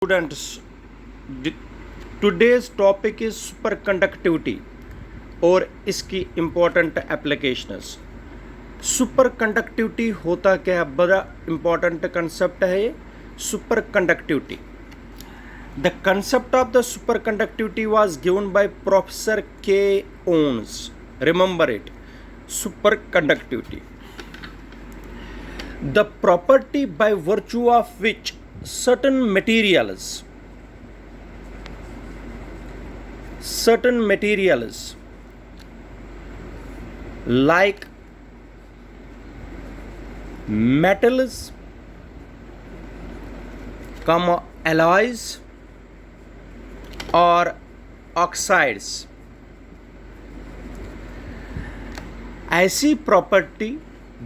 Students, today's topic is superconductivity और इसकी important applications. Superconductivity होता क्या है, बड़ा इम्पोर्टेंट कंसेप्ट है ये superconductivity. The concept of the superconductivity was given by professor K Onnes. Remember it, superconductivity, the property by virtue of which certain materials like metals, alloys or oxides, ऐसी property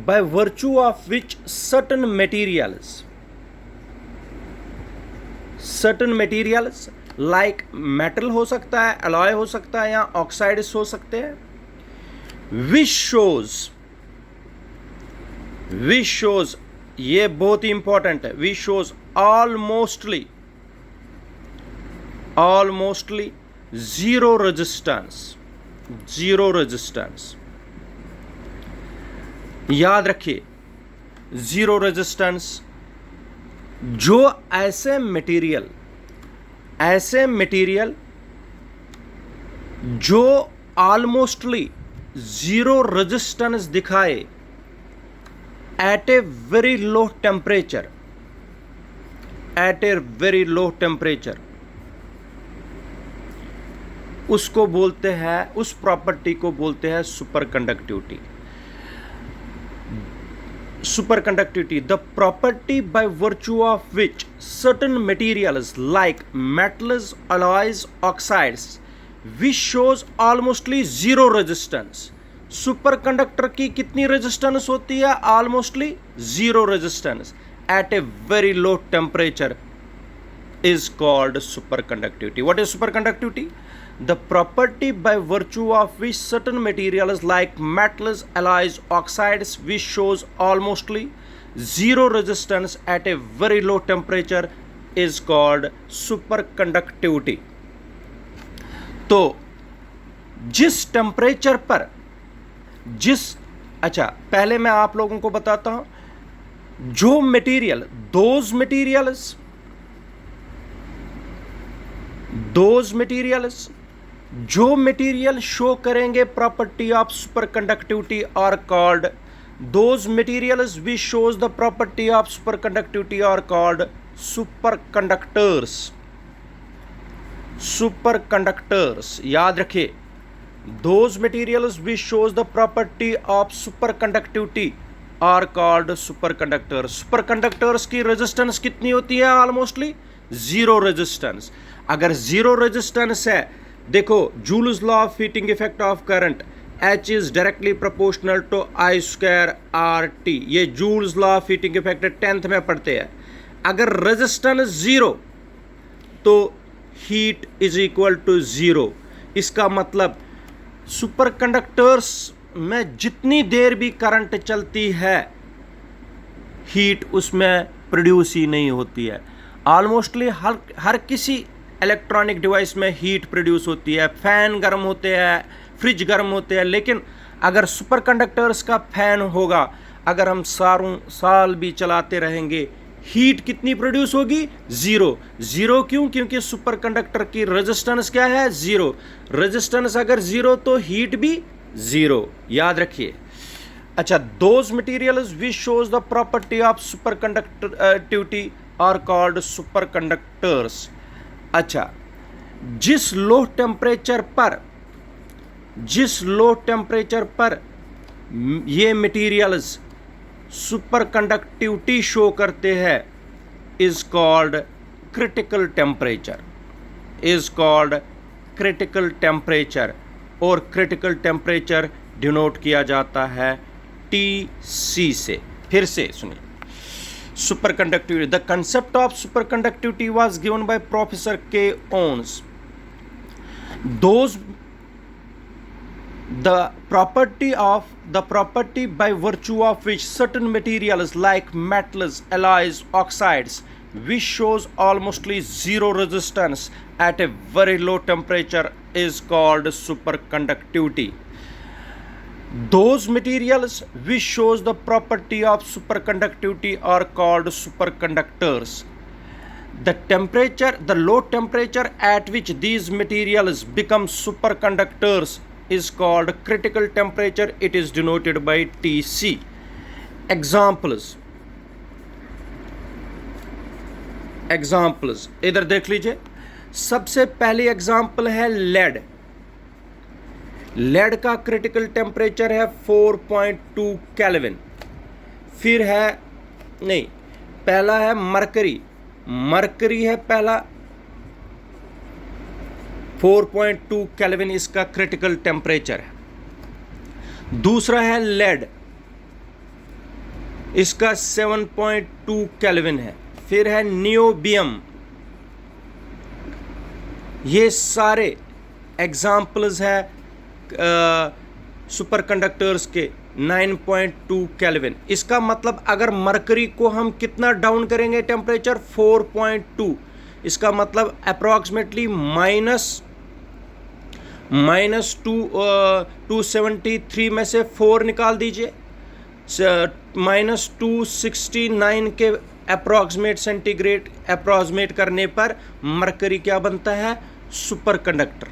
by virtue of which certain materials like metal हो सकता है, alloy हो सकता है या oxides हो सकते हैं, विच शोज ये बहुत ही इंपॉर्टेंट है, which shows almostly zero resistance. याद रखिए, जीरो रेजिस्टेंस। जो ऐसे मटेरियल जो ऑलमोस्टली जीरो रेजिस्टेंस दिखाए at a very low temperature, उसको बोलते हैं, उस प्रॉपर्टी को बोलते हैं superconductivity. Superconductivity, the property by virtue of which certain materials like metals, alloys, oxides, which shows almostly zero resistance. Superconductor की कितनी रेजिस्टेंस होती है? Almostly zero resistance at a very low temperature is called superconductivity. What is superconductivity? The property by virtue of which certain materials like metals, alloys, oxides, which shows almostly zero resistance at a very low temperature is called superconductivity. तो जिस temperature पर पहले मैं आप लोगों को बताता हूं, जो मटेरियल जो मटेरियल शो करेंगे property of superconductivity are called, those materials which shows the property of superconductivity are called superconductors. याद रखिए, those materials which shows the property of superconductivity are called superconductors. Superconductors की resistance कितनी होती है? Almostly zero resistance. अगर zero resistance है, देखो Joule's law of heating effect of current, H is directly proportional to I square RT। ये Joule's law of heating effect 10th में पढ़ते हैं। अगर रेजिस्टेंस जीरो तो heat is equal to zero. इसका मतलब सुपरकंडक्टर्स में जितनी देर भी करंट चलती है, हीट उसमें प्रोड्यूस ही नहीं होती है। ऑलमोस्टली हर किसी इलेक्ट्रॉनिक डिवाइस में हीट प्रोड्यूस होती है। फैन गर्म होते हैं, फ्रिज गर्म होते हैं, लेकिन अगर सुपरकंडक्टर्स का फैन होगा, अगर हम साल भी चलाते रहेंगे, हीट कितनी प्रोड्यूस होगी? जीरो। क्यों? क्योंकि सुपरकंडक्टर की रेजिस्टेंस क्या है? जीरो। रेजिस्टेंस अगर जीरो तो हीट भी जीरो। याद रखिए। अच्छा, those materials which shows the property of superconductivity are called superconductors. अच्छा, जिस लो टेम्परेचर पर ये मटेरियल्स सुपरकंडक्टिविटी शो करते हैं इज कॉल्ड क्रिटिकल टेम्परेचर, और क्रिटिकल टेम्परेचर डिनोट किया जाता है TC से। फिर से सुनिए, superconductivity, the concept of superconductivity was given by Professor K. Oons. The property by virtue of which certain materials like metals, alloys, oxides, which shows almostly zero resistance at a very low temperature is called superconductivity. Those materials which shows the property of superconductivity are called superconductors. The low temperature at which these materials become superconductors is called critical temperature. It is denoted by Tc. Examples इधर देख लीजिए. सबसे पहली example है lead का critical temperature है 4.2 kelvin. फिर है पहला है मरकरी है पहला 4.2 केल्विन इसका क्रिटिकल टेम्परेचर है. दूसरा है लेड, इसका 7.2 केल्विन है. फिर है नियोबियम. ये सारे एग्जाम्पल्स है सुपरकंडक्टर्स के 9.2 केल्विन. इसका मतलब अगर मरकरी को हम कितना डाउन करेंगे टेम्परेचर 4.2, इसका मतलब अप्रॉक्सीमेटली -273 में से 4 निकाल दीजिए. -269 के अप्रॉक्सीमेट करने पर मरकरी क्या बनता है सुपरकंडक्टर.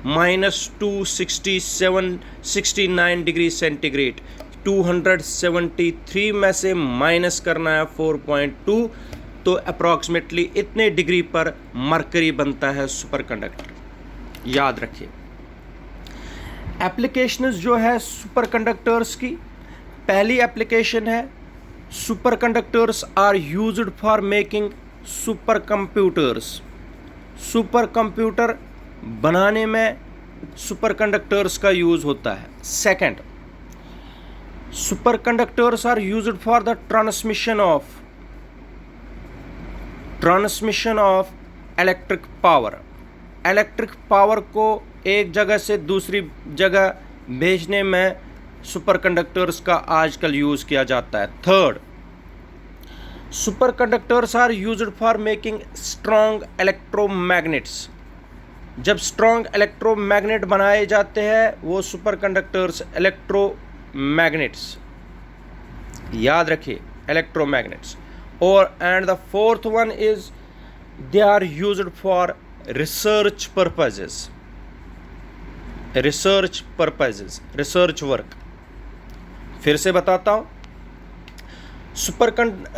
-269 डिग्री सेंटीग्रेड 273 में से माइनस करना है 4.2, तो अप्रॉक्सीमेटली इतने डिग्री पर मरकरी बनता है सुपरकंडक्टर. याद रखिए. एप्लीकेशंस जो है सुपरकंडक्टर्स की, पहली एप्लीकेशन है superconductors are used for making supercomputers. Supercomputer बनाने में सुपरकंडक्टर्स का यूज होता है. Second, superconductors are used for the transmission of electric power. Electric power को एक जगह से दूसरी जगह भेजने में सुपरकंडक्टर्स का आजकल यूज किया जाता है. Third, superconductors are used for making strong electromagnets. जब स्ट्रॉन्ग इलेक्ट्रोमैग्नेट बनाए जाते हैं वो सुपरकंडक्टर्स इलेक्ट्रोमैग्नेट्स. याद रखिए इलेक्ट्रोमैग्नेट्स. और and the fourth one is they are used for research work. फिर से बताता हूं.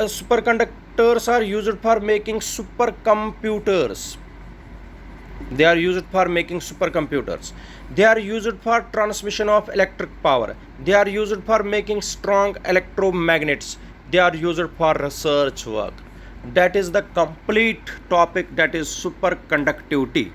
Superconductors are used for making supercomputers. They are used for making supercomputers. They are used for transmission of electric power. They are used for making strong electromagnets. They are used for research work. That is the complete topic, that is superconductivity.